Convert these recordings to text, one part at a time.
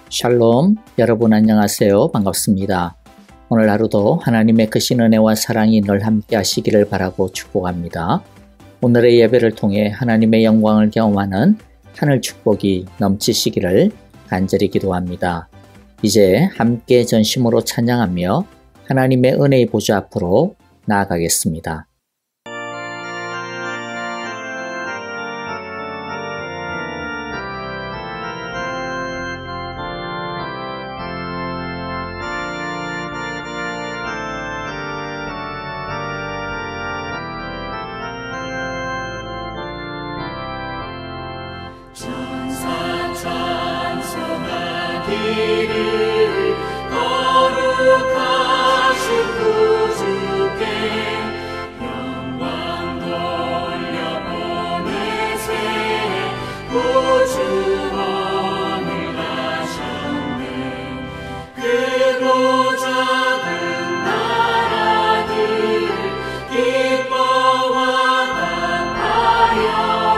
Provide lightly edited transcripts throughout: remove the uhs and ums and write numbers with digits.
샬롬, 여러분 안녕하세요. 반갑습니다. 오늘 하루도 하나님의 크신 은혜와 사랑이 늘 함께 하시기를 바라고 축복합니다. 오늘의 예배를 통해 하나님의 영광을 경험하는 하늘 축복이 넘치시기를 간절히 기도합니다. 이제 함께 전심으로 찬양하며 하나님의 은혜의 보좌 앞으로 나아가겠습니다. 천사 찬송하기를 거룩하신 구주께 영광 돌려보내세 구주원을 하셨네. 크고 작은 나라들 기뻐와 답하여라.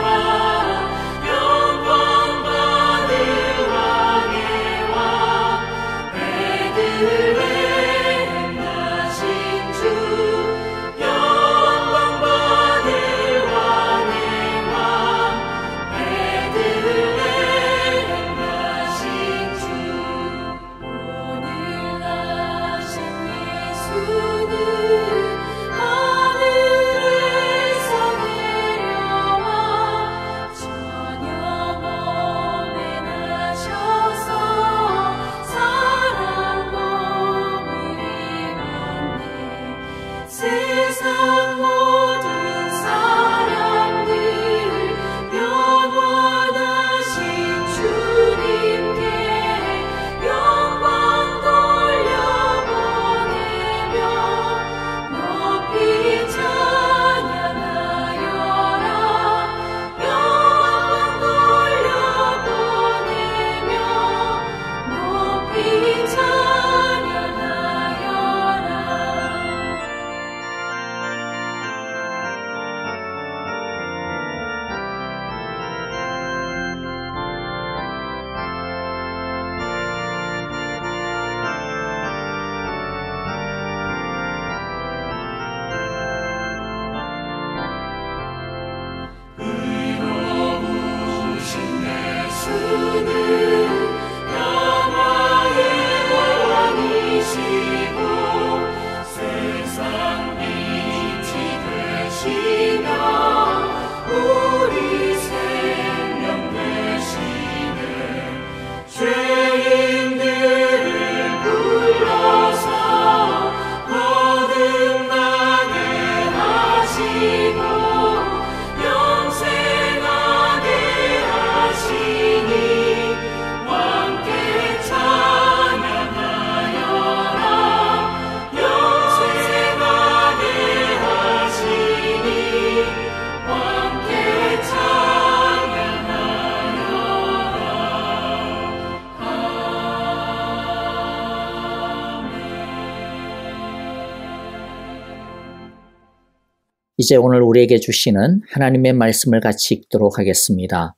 이제 오늘 우리에게 주시는 하나님의 말씀을 같이 읽도록 하겠습니다.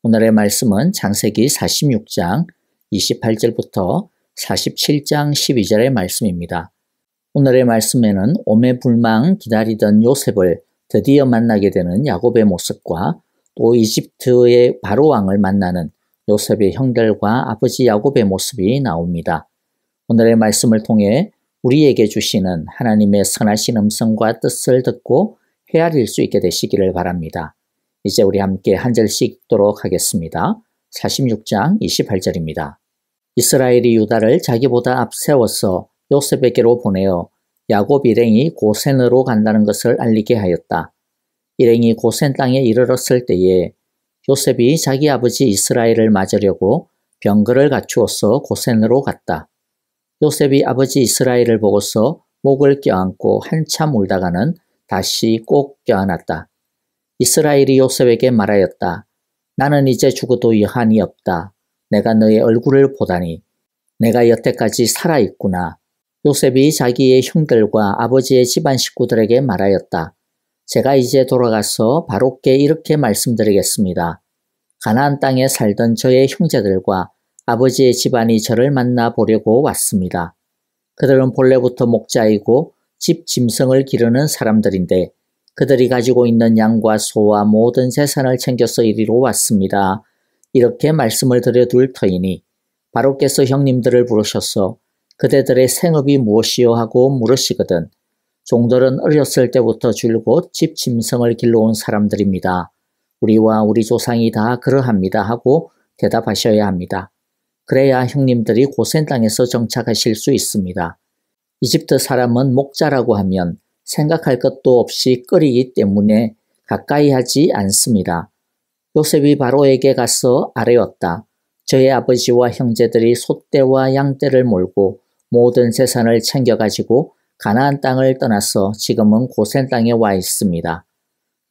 오늘의 말씀은 창세기 46장 28절부터 47장 12절의 말씀입니다. 오늘의 말씀에는 오매불망 기다리던 요셉을 드디어 만나게 되는 야곱의 모습과 또 이집트의 바로왕을 만나는 요셉의 형들과 아버지 야곱의 모습이 나옵니다. 오늘의 말씀을 통해 우리에게 주시는 하나님의 선하신 음성과 뜻을 듣고 헤아릴 수 있게 되시기를 바랍니다. 이제 우리 함께 한 절씩 읽도록 하겠습니다. 46장 28절입니다. 이스라엘이 유다를 자기보다 앞세워서 요셉에게로 보내어 야곱 일행이 고센으로 간다는 것을 알리게 하였다. 일행이 고센 땅에 이르렀을 때에 요셉이 자기 아버지 이스라엘을 맞으려고 병거를 갖추어서 고센으로 갔다. 요셉이 아버지 이스라엘을 보고서 목을 껴안고 한참 울다가는 다시 꼭 껴안았다. 이스라엘이 요셉에게 말하였다. 나는 이제 죽어도 여한이 없다. 내가 너의 얼굴을 보다니 내가 여태까지 살아있구나. 요셉이 자기의 형들과 아버지의 집안 식구들에게 말하였다. 제가 이제 돌아가서 바로께 이렇게 말씀드리겠습니다. 가나안 땅에 살던 저의 형제들과 아버지의 집안이 저를 만나 보려고 왔습니다. 그들은 본래부터 목자이고 집 짐승을 기르는 사람들인데 그들이 가지고 있는 양과 소와 모든 재산을 챙겨서 이리로 왔습니다. 이렇게 말씀을 드려둘 터이니 바로께서 형님들을 부르셔서 그대들의 생업이 무엇이요 하고 물으시거든 종들은 어렸을 때부터 줄곧 집 짐승을 길러온 사람들입니다. 우리와 우리 조상이 다 그러합니다 하고 대답하셔야 합니다. 그래야 형님들이 고센 땅에서 정착하실 수 있습니다. 이집트 사람은 목자라고 하면 생각할 것도 없이 꺼리기 때문에 가까이 하지 않습니다. 요셉이 바로에게 가서 아뢰었다. 저의 아버지와 형제들이 소떼와 양떼를 몰고 모든 재산을 챙겨가지고 가나안 땅을 떠나서 지금은 고센 땅에 와 있습니다.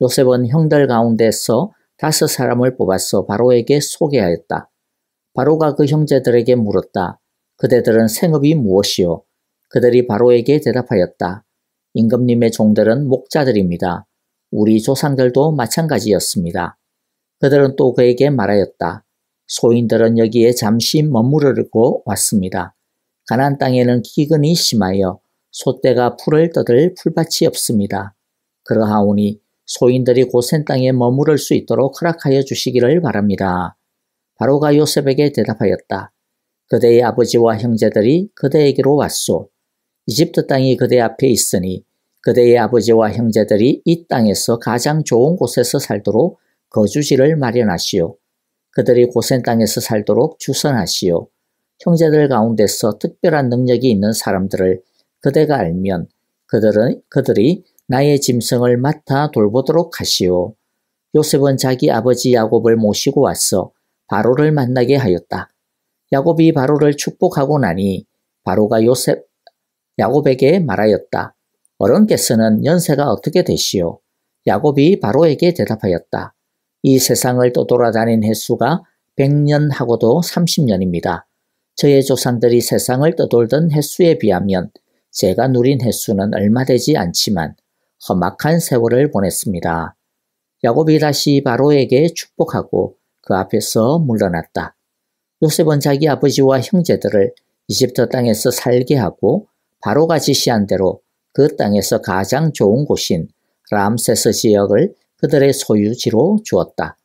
요셉은 형들 가운데서 5사람을 뽑아서 바로에게 소개하였다. 바로가 그 형제들에게 물었다. 그대들은 생업이 무엇이요? 그들이 바로에게 대답하였다. 임금님의 종들은 목자들입니다. 우리 조상들도 마찬가지였습니다. 그들은 또 그에게 말하였다. 소인들은 여기에 잠시 머무르고 왔습니다. 가나안 땅에는 기근이 심하여 소떼가 풀을 뜯을 풀밭이 없습니다. 그러하오니 소인들이 고센 땅에 머무를 수 있도록 허락하여 주시기를 바랍니다. 바로가 요셉에게 대답하였다. 그대의 아버지와 형제들이 그대에게로 왔소. 이집트 땅이 그대 앞에 있으니 그대의 아버지와 형제들이 이 땅에서 가장 좋은 곳에서 살도록 거주지를 마련하시오. 그들이 고센 땅에서 살도록 주선하시오. 형제들 가운데서 특별한 능력이 있는 사람들을 그대가 알면 그들이 나의 짐승을 맡아 돌보도록 하시오. 요셉은 자기 아버지 야곱을 모시고 와서 바로를 만나게 하였다. 야곱이 바로를 축복하고 나니 바로가 야곱에게 말하였다. 어른께서는 연세가 어떻게 되시오? 야곱이 바로에게 대답하였다. 이 세상을 떠돌아다닌 횟수가 100년하고도 30년입니다. 저의 조상들이 세상을 떠돌던 횟수에 비하면 제가 누린 횟수는 얼마 되지 않지만 험악한 세월을 보냈습니다. 야곱이 다시 바로에게 축복하고 그 앞에서 물러났다. 요셉은 자기 아버지와 형제들을 이집트 땅에서 살게 하고 바로가 지시한 대로 그 땅에서 가장 좋은 곳인 람세스 지역을 그들의 소유지로 주었다.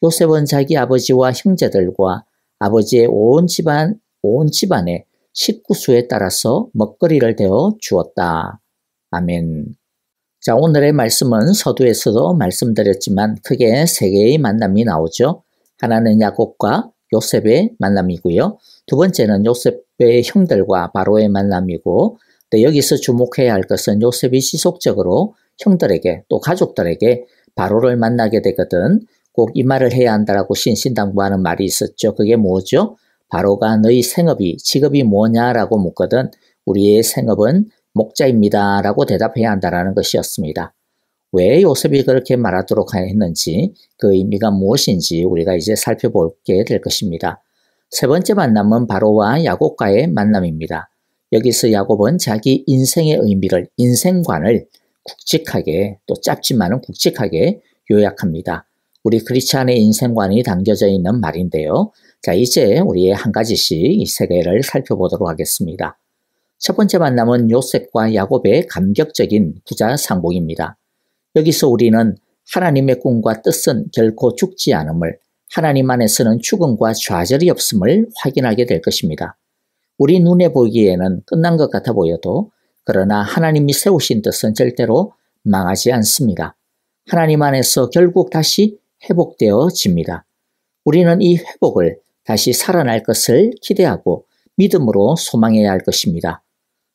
요셉은 자기 아버지와 형제들과 아버지의 온 집안의 식구수에 따라서 먹거리를 대어 주었다. 아멘. 자, 오늘의 말씀은 서두에서도 말씀드렸지만 크게 3개의 만남이 나오죠. 하나는 야곱과 요셉의 만남이고요. 두 번째는 요셉의 형들과 바로의 만남이고 여기서 주목해야 할 것은 요셉이 지속적으로 형들에게 또 가족들에게 바로를 만나게 되거든 꼭 이 말을 해야 한다라고 신신당부하는 말이 있었죠. 그게 뭐죠? 바로가 너희 생업이 직업이 뭐냐라고 묻거든 우리의 생업은 목자입니다 라고 대답해야 한다라는 것이었습니다. 왜 요셉이 그렇게 말하도록 했는지 그 의미가 무엇인지 우리가 이제 살펴보게 될 것입니다. 세 번째 만남은 바로와 야곱과의 만남입니다. 여기서 야곱은 자기 인생의 의미를 인생관을 굵직하게 또 짧지만은 굵직하게 요약합니다. 우리 크리스찬의 인생관이 담겨져 있는 말인데요. 자, 이제 우리 한 가지씩 이 3개를 살펴보도록 하겠습니다. 첫 번째 만남은 요셉과 야곱의 감격적인 부자 상봉입니다. 여기서 우리는 하나님의 꿈과 뜻은 결코 죽지 않음을 하나님 안에서는 죽음과 좌절이 없음을 확인하게 될 것입니다. 우리 눈에 보기에는 끝난 것 같아 보여도 그러나 하나님이 세우신 뜻은 절대로 망하지 않습니다. 하나님 안에서 결국 다시 회복되어집니다. 우리는 이 회복을 다시 살아날 것을 기대하고 믿음으로 소망해야 할 것입니다.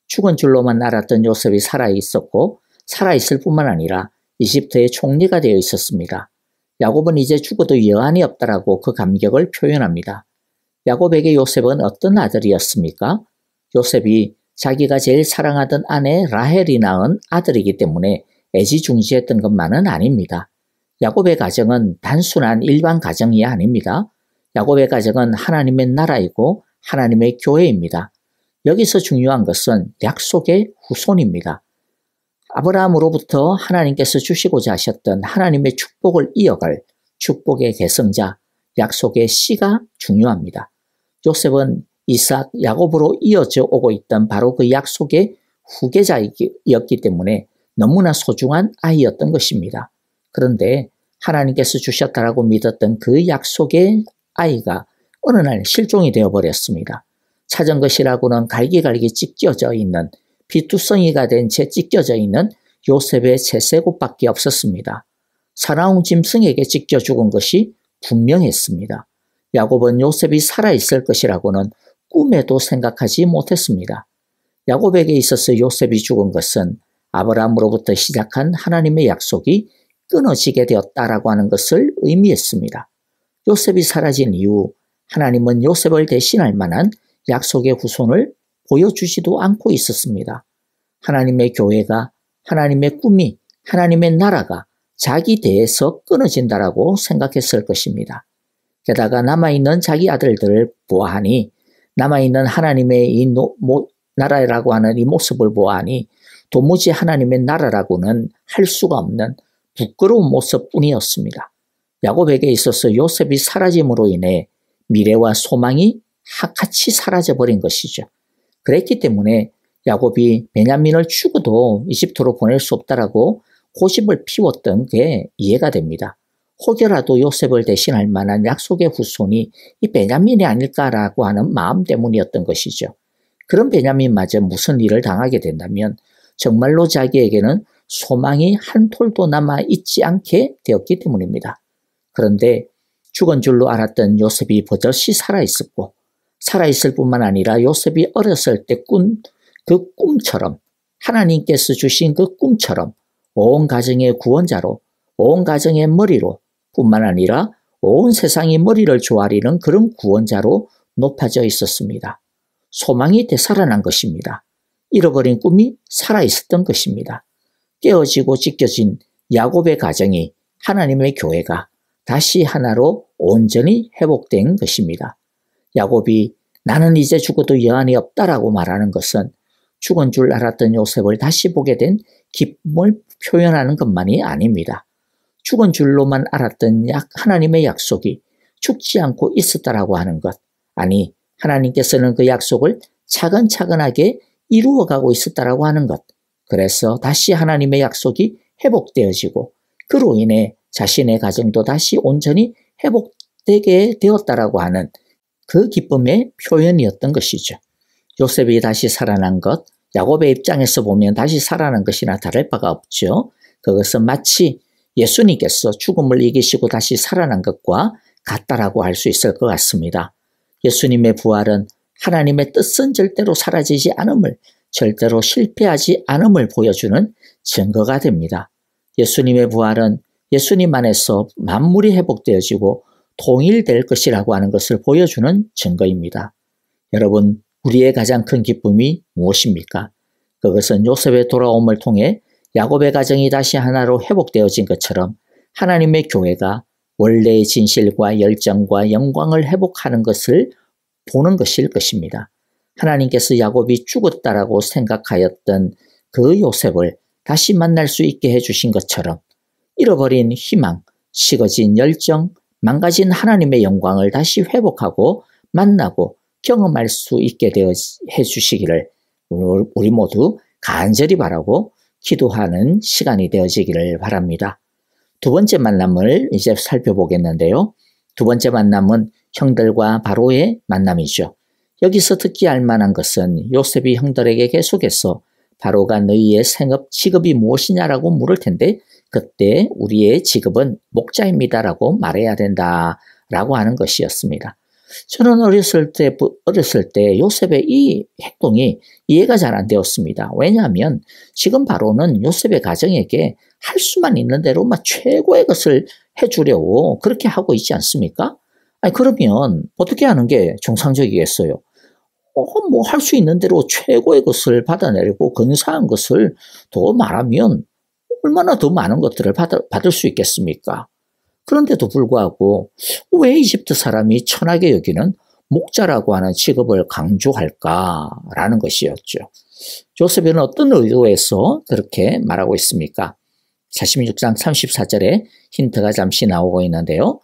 죽은 줄로만 알았던 요셉이 살아있었고 살아있을 뿐만 아니라 이집트의 총리가 되어 있었습니다. 야곱은 이제 죽어도 여한이 없다라고 그 감격을 표현합니다. 야곱에게 요셉은 어떤 아들이었습니까? 요셉이 자기가 제일 사랑하던 아내 라헬이 낳은 아들이기 때문에 애지중지했던 것만은 아닙니다. 야곱의 가정은 단순한 일반 가정이 아닙니다. 야곱의 가정은 하나님의 나라이고 하나님의 교회입니다. 여기서 중요한 것은 약속의 후손입니다. 아브라함으로부터 하나님께서 주시고자 하셨던 하나님의 축복을 이어갈 축복의 계승자, 약속의 씨가 중요합니다. 요셉은 이삭, 야곱으로 이어져 오고 있던 바로 그 약속의 후계자였기 때문에 너무나 소중한 아이였던 것입니다. 그런데 하나님께서 주셨다라고 믿었던 그 약속의 아이가 어느 날 실종이 되어버렸습니다. 찾은 것이라고는 갈기갈기 찢겨져 있는, 피투성이가 된 채 찢겨져 있는 요셉의 채새곳밖에 없었습니다. 사나운 짐승에게 찢겨 죽은 것이 분명했습니다. 야곱은 요셉이 살아있을 것이라고는 꿈에도 생각하지 못했습니다. 야곱에게 있어서 요셉이 죽은 것은 아브라함으로부터 시작한 하나님의 약속이 끊어지게 되었다라고 하는 것을 의미했습니다. 요셉이 사라진 이후 하나님은 요셉을 대신할 만한 약속의 후손을 보여주지도 않고 있었습니다. 하나님의 교회가, 하나님의 꿈이, 하나님의 나라가 자기 대에서 끊어진다라고 생각했을 것입니다. 게다가 남아있는 자기 아들들을 보아하니, 남아있는 하나님의 이 나라라고 하는 이 모습을 보아하니 도무지 하나님의 나라라고는 할 수가 없는 부끄러운 모습뿐이었습니다. 야곱에게 있어서 요셉이 사라짐으로 인해 미래와 소망이 같이 사라져버린 것이죠. 그랬기 때문에 야곱이 베냐민을 죽어도 이집트로 보낼 수 없다라고 고집을 피웠던 게 이해가 됩니다. 혹여라도 요셉을 대신할 만한 약속의 후손이 이 베냐민이 아닐까라고 하는 마음 때문이었던 것이죠. 그런 베냐민마저 무슨 일을 당하게 된다면 정말로 자기에게는 소망이 한 톨도 남아있지 않게 되었기 때문입니다. 그런데 죽은 줄로 알았던 요셉이 버젓이 살아있었고, 살아있을 뿐만 아니라 요셉이 어렸을 때 꾼 그 꿈처럼, 하나님께서 주신 그 꿈처럼 온 가정의 구원자로, 온 가정의 머리로 뿐만 아니라 온 세상이 머리를 조아리는 그런 구원자로 높아져 있었습니다. 소망이 되살아난 것입니다. 잃어버린 꿈이 살아있었던 것입니다. 깨어지고 찢겨진 야곱의 가정이, 하나님의 교회가 다시 하나로 온전히 회복된 것입니다. 야곱이 나는 이제 죽어도 여한이 없다라고 말하는 것은 죽은 줄 알았던 요셉을 다시 보게 된 기쁨을 표현하는 것만이 아닙니다. 죽은 줄로만 알았던 하나님의 약속이 죽지 않고 있었다라고 하는 것, 아니 하나님께서는 그 약속을 차근차근하게 이루어가고 있었다라고 하는 것, 그래서 다시 하나님의 약속이 회복되어지고 그로 인해 자신의 가정도 다시 온전히 회복되게 되었다라고 하는 그 기쁨의 표현이었던 것이죠. 요셉이 다시 살아난 것, 야곱의 입장에서 보면 다시 살아난 것이나 다를 바가 없죠. 그것은 마치 예수님께서 죽음을 이기시고 다시 살아난 것과 같다라고 할 수 있을 것 같습니다. 예수님의 부활은 하나님의 뜻은 절대로 사라지지 않음을, 절대로 실패하지 않음을 보여주는 증거가 됩니다. 예수님의 부활은 예수님 안에서 만물이 회복되어지고 통일될 것이라고 하는 것을 보여주는 증거입니다. 여러분, 우리의 가장 큰 기쁨이 무엇입니까? 그것은 요셉의 돌아옴을 통해 야곱의 가정이 다시 하나로 회복되어진 것처럼 하나님의 교회가 원래의 진실과 열정과 영광을 회복하는 것을 보는 것일 것입니다. 하나님께서 야곱이 죽었다라고 생각하였던 그 요셉을 다시 만날 수 있게 해주신 것처럼 잃어버린 희망, 식어진 열정, 망가진 하나님의 영광을 다시 회복하고 만나고 경험할 수 있게 되어 해주시기를 우리 모두 간절히 바라고 기도하는 시간이 되어지기를 바랍니다. 두 번째 만남을 이제 살펴보겠는데요. 두 번째 만남은 형들과 바로의 만남이죠. 여기서 듣기 알만한 것은 요셉이 형들에게 계속해서 바로가 너희의 생업, 직업이 무엇이냐라고 물을 텐데 그때 우리의 직업은 목자입니다라고 말해야 된다라고 하는 것이었습니다. 저는 어렸을 때 요셉의 이 행동이 이해가 잘 안 되었습니다. 왜냐하면 지금 바로는 요셉의 가정에게 할 수만 있는 대로 막 최고의 것을 해주려고 그렇게 하고 있지 않습니까? 아니 그러면 어떻게 하는 게 정상적이겠어요? 뭐 할 수 있는 대로 최고의 것을 받아내리고 근사한 것을 더 말하면 얼마나 더 많은 것들을 받을 수 있겠습니까? 그런데도 불구하고 왜 이집트 사람이 천하게 여기는 목자라고 하는 직업을 강조할까라는 것이었죠. 요셉은 어떤 의도에서 그렇게 말하고 있습니까? 46장 34절에 힌트가 잠시 나오고 있는데요.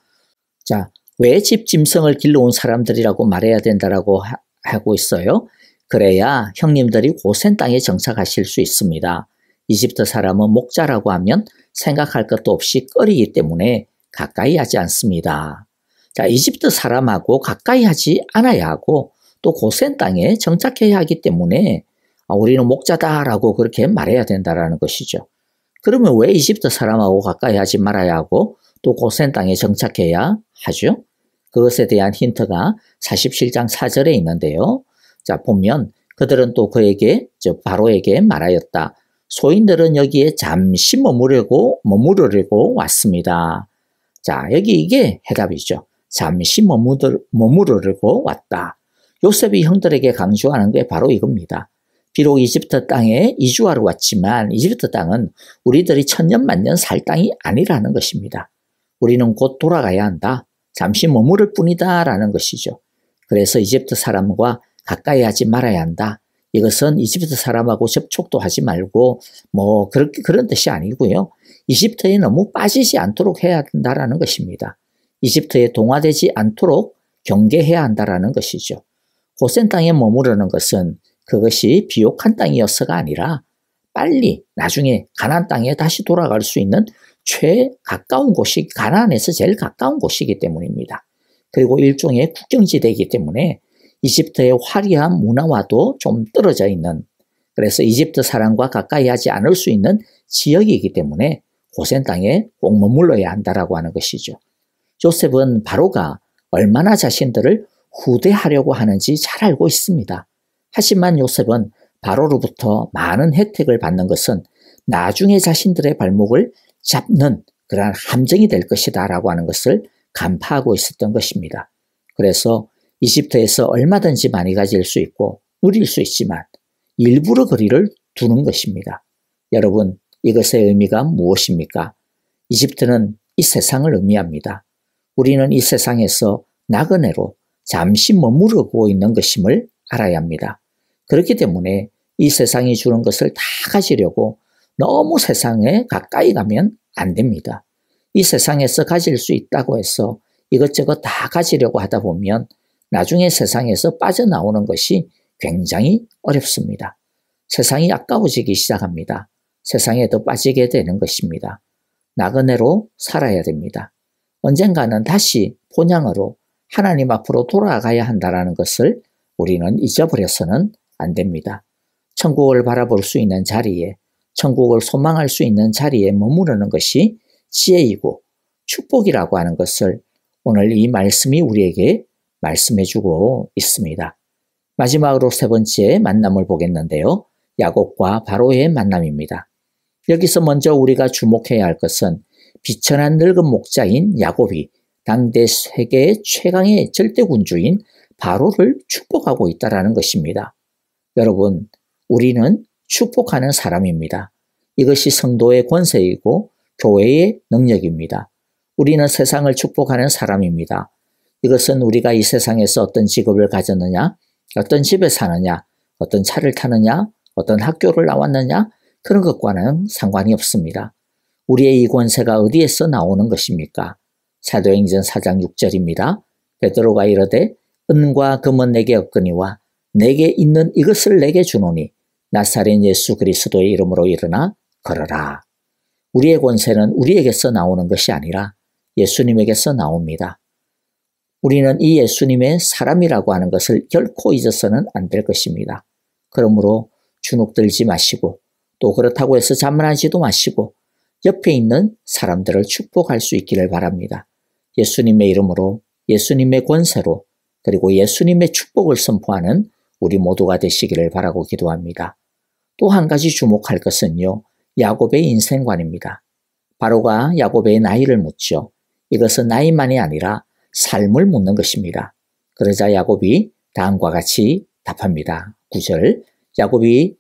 자, 왜 집 짐승을 길러온 사람들이라고 말해야 된다라고 하고 있어요? 그래야 형님들이 고센 땅에 정착하실 수 있습니다. 이집트 사람은 목자라고 하면 생각할 것도 없이 꺼리기 때문에 가까이 하지 않습니다. 자, 이집트 사람하고 가까이 하지 않아야 하고 또 고센 땅에 정착해야 하기 때문에 우리는 목자다라고 그렇게 말해야 된다라는 것이죠. 그러면 왜 이집트 사람하고 가까이 하지 말아야 하고 또 고센 땅에 정착해야 하죠? 그것에 대한 힌트가 47장 4절에 있는데요. 자, 보면 그들은 또 그에게, 바로에게 말하였다. 소인들은 여기에 잠시 머무르려고 왔습니다. 자, 여기 이게 해답이죠. 잠시 머무르려고 왔다. 요셉이 형들에게 강조하는 게 바로 이겁니다. 비록 이집트 땅에 이주하러 왔지만 이집트 땅은 우리들이 천년 만년 살 땅이 아니라는 것입니다. 우리는 곧 돌아가야 한다. 잠시 머무를 뿐이다 라는 것이죠. 그래서 이집트 사람과 가까이 하지 말아야 한다. 이것은 이집트 사람하고 접촉도 하지 말고 그런 뜻이 아니고요. 이집트에 너무 빠지지 않도록 해야 한다라는 것입니다. 이집트에 동화되지 않도록 경계해야 한다라는 것이죠. 고센 땅에 머무르는 것은 그것이 비옥한 땅이어서가 아니라 빨리 나중에 가나안 땅에 다시 돌아갈 수 있는 가까운 곳이 가나안에서 제일 가까운 곳이기 때문입니다. 그리고 일종의 국경지대이기 때문에 이집트의 화려한 문화와도 좀 떨어져 있는, 그래서 이집트 사람과 가까이 하지 않을 수 있는 지역이기 때문에 고센 땅에 꼭 머물러야 한다라고 하는 것이죠. 요셉은 바로가 얼마나 자신들을 후대하려고 하는지 잘 알고 있습니다. 하지만 요셉은 바로로부터 많은 혜택을 받는 것은 나중에 자신들의 발목을 잡는 그러한 함정이 될 것이다 라고 하는 것을 간파하고 있었던 것입니다. 그래서 이집트에서 얼마든지 많이 가질 수 있고 누릴 수 있지만 일부러 거리를 두는 것입니다. 여러분, 이것의 의미가 무엇입니까? 이집트는 이 세상을 의미합니다. 우리는 이 세상에서 나그네로 잠시 머무르고 있는 것임을 알아야 합니다. 그렇기 때문에 이 세상이 주는 것을 다 가지려고 너무 세상에 가까이 가면 안 됩니다. 이 세상에서 가질 수 있다고 해서 이것저것 다 가지려고 하다 보면 나중에 세상에서 빠져나오는 것이 굉장히 어렵습니다. 세상이 아까워지기 시작합니다. 세상에 더 빠지게 되는 것입니다. 나그네로 살아야 됩니다. 언젠가는 다시 본향으로 하나님 앞으로 돌아가야 한다는 것을 우리는 잊어버려서는 안 됩니다. 천국을 바라볼 수 있는 자리에, 천국을 소망할 수 있는 자리에 머무르는 것이 지혜이고 축복이라고 하는 것을 오늘 이 말씀이 우리에게 말씀해주고 있습니다. 마지막으로 세 번째 만남을 보겠는데요. 야곱과 바로의 만남입니다. 여기서 먼저 우리가 주목해야 할 것은 비천한 늙은 목자인 야곱이 당대 세계 최강의 절대군주인 바로를 축복하고 있다는 것입니다. 여러분, 우리는 축복하는 사람입니다. 이것이 성도의 권세이고 교회의 능력입니다. 우리는 세상을 축복하는 사람입니다. 이것은 우리가 이 세상에서 어떤 직업을 가졌느냐, 어떤 집에 사느냐, 어떤 차를 타느냐, 어떤 학교를 나왔느냐, 그런 것과는 상관이 없습니다. 우리의 이 권세가 어디에서 나오는 것입니까? 사도행전 4장 6절입니다. 베드로가 이르되 은과 금은 내게 없거니와 내게 있는 이것을 내게 주노니 나사렛 예수 그리스도의 이름으로 일어나 걸어라. 우리의 권세는 우리에게서 나오는 것이 아니라 예수님에게서 나옵니다. 우리는 이 예수님의 사람이라고 하는 것을 결코 잊어서는 안 될 것입니다. 그러므로 주눅들지 마시고 또 그렇다고 해서 자만하지도 마시고 옆에 있는 사람들을 축복할 수 있기를 바랍니다. 예수님의 이름으로, 예수님의 권세로, 그리고 예수님의 축복을 선포하는 우리 모두가 되시기를 바라고 기도합니다. 또 한 가지 주목할 것은요, 야곱의 인생관입니다. 바로가 야곱의 나이를 묻죠. 이것은 나이만이 아니라 삶을 묻는 것입니다. 그러자 야곱이 다음과 같이 답합니다. 9절, 야곱이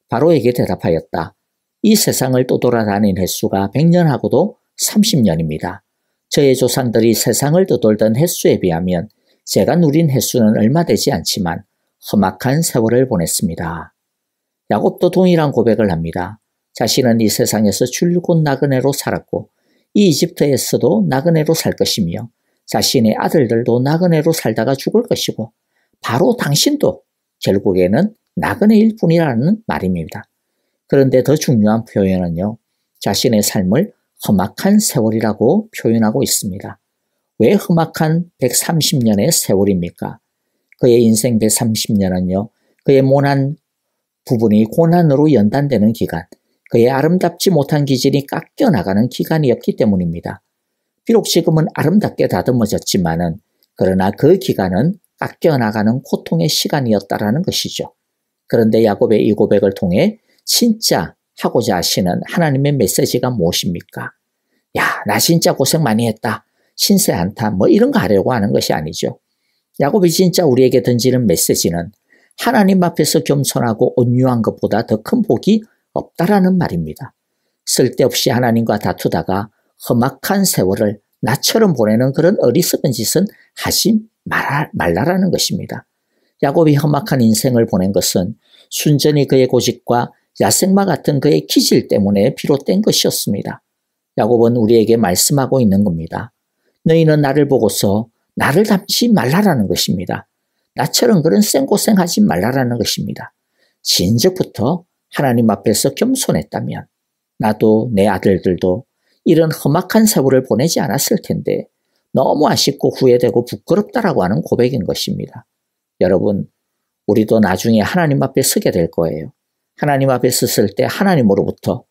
바로에게 대답하였다. 이 세상을 떠돌아다닌 횟수가 100년하고도 30년입니다. 저의 조상들이 세상을 떠돌던 횟수에 비하면 제가 누린 횟수는 얼마 되지 않지만 험악한 세월을 보냈습니다. 야곱도 동일한 고백을 합니다. 자신은 이 세상에서 줄곧 나그네로 살았고 이 이집트에서도 나그네로 살 것이며 자신의 아들들도 나그네로 살다가 죽을 것이고 바로 당신도 결국에는 나그네일 뿐이라는 말입니다. 그런데 더 중요한 표현은요. 자신의 삶을 험악한 세월이라고 표현하고 있습니다. 왜 험악한 130년의 세월입니까? 그의 인생 130년은요. 그의 모난 부분이 고난으로 연단되는 기간, 그의 아름답지 못한 기질이 깎여나가는 기간이었기 때문입니다. 비록 지금은 아름답게 다듬어졌지만은 그러나 그 기간은 깎여나가는 고통의 시간이었다라는 것이죠. 그런데 야곱의 이 고백을 통해 진짜 하고자 하시는 하나님의 메시지가 무엇입니까? 야, 나 진짜 고생 많이 했다. 신세 한탄 뭐 이런 거 하려고 하는 것이 아니죠. 야곱이 진짜 우리에게 던지는 메시지는 하나님 앞에서 겸손하고 온유한 것보다 더 큰 복이 없다라는 말입니다. 쓸데없이 하나님과 다투다가 험악한 세월을 나처럼 보내는 그런 어리석은 짓은 하지 말라라는 것입니다. 야곱이 험악한 인생을 보낸 것은 순전히 그의 고집과 야생마 같은 그의 기질 때문에 비롯된 것이었습니다. 야곱은 우리에게 말씀하고 있는 겁니다. 너희는 나를 보고서 나를 닮지 말라라는 것입니다. 나처럼 그런 생고생하지 말라라는 것입니다. 진즉부터 하나님 앞에서 겸손했다면 나도 내 아들들도 이런 험악한 세월을 보내지 않았을 텐데 너무 아쉽고 후회되고 부끄럽다라고 하는 고백인 것입니다. 여러분, 우리도 나중에 하나님 앞에 서게 될 거예요. 하나님 앞에 섰을 때 하나님으로부터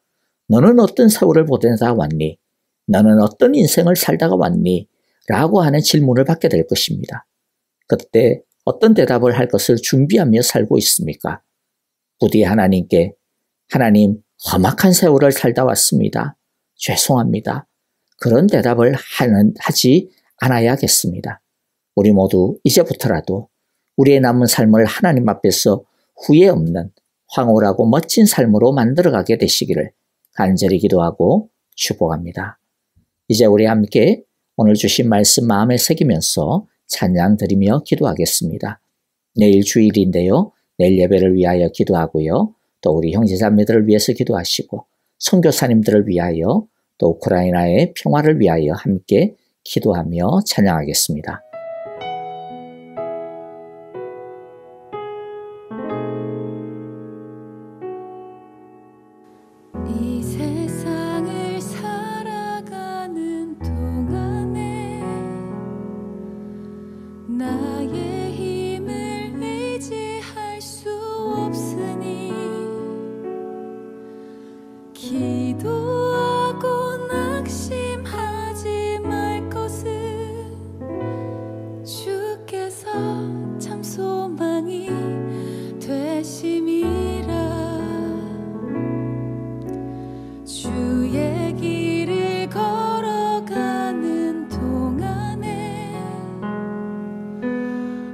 너는 어떤 세월을 보내다 왔니? 너는 어떤 인생을 살다가 왔니? 라고 하는 질문을 받게 될 것입니다. 그때 어떤 대답을 할 것을 준비하며 살고 있습니까? 부디 하나님께 하나님 험악한 세월을 살다 왔습니다. 죄송합니다. 그런 대답을 하지 않아야겠습니다. 우리 모두 이제부터라도 우리의 남은 삶을 하나님 앞에서 후회 없는 황홀하고 멋진 삶으로 만들어가게 되시기를 간절히 기도하고 축복합니다. 이제 우리 함께 오늘 주신 말씀 마음에 새기면서 찬양 드리며 기도하겠습니다. 내일 주일인데요. 내일 예배를 위하여 기도하고요. 또 우리 형제자매들을 위해서 기도하시고 선교사님들을 위하여 또 우크라이나의 평화를 위하여 함께 기도하며 찬양하겠습니다. 이 세상을 살아가는 동안에 나의 힘을 의지할 수 없으니 기도하고 낙심하지 말 것을 주께서 참 소망이 되심이라. 주의 길을 걸어가는 동안에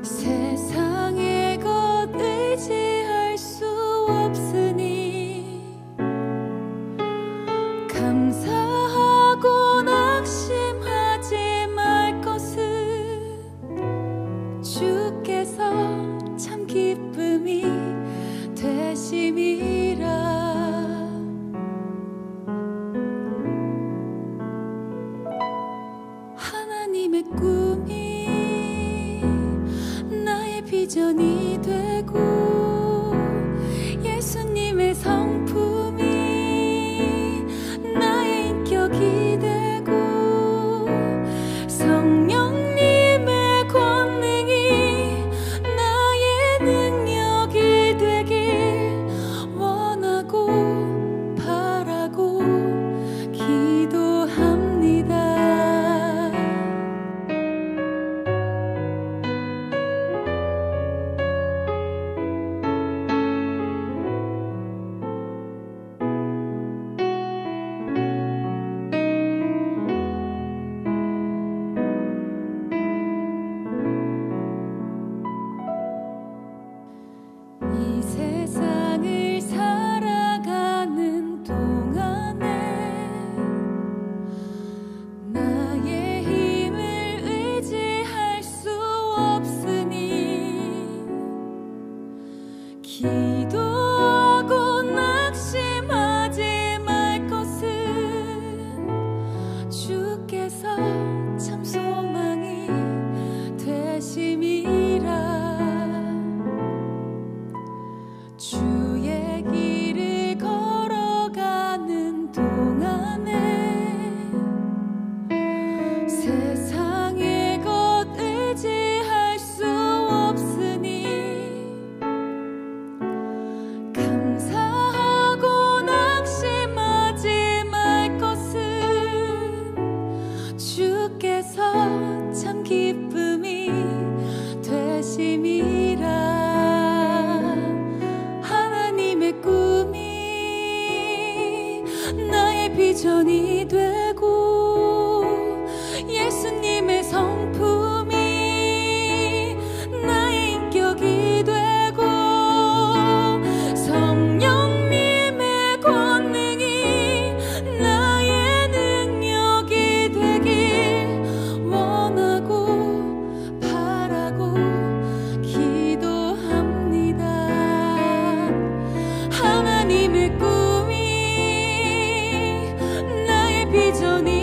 세상의 것 의지할 수 없으니 감사하고 낙심하지 말 것을 주께서 참 기쁨이 되심이라. 하나님의 꿈이 나의 비전이 되고 예수님의 성품이 나의 인격이 되고 성령님의 권능이 나의 능력이 되길 원하고 바라고 기도합니다. 이 세상을 살아가는 동안에 나의 힘을 의지할 수 없으니 기도하고 낙심하지 말 것은 주께서 참 소망이 비전이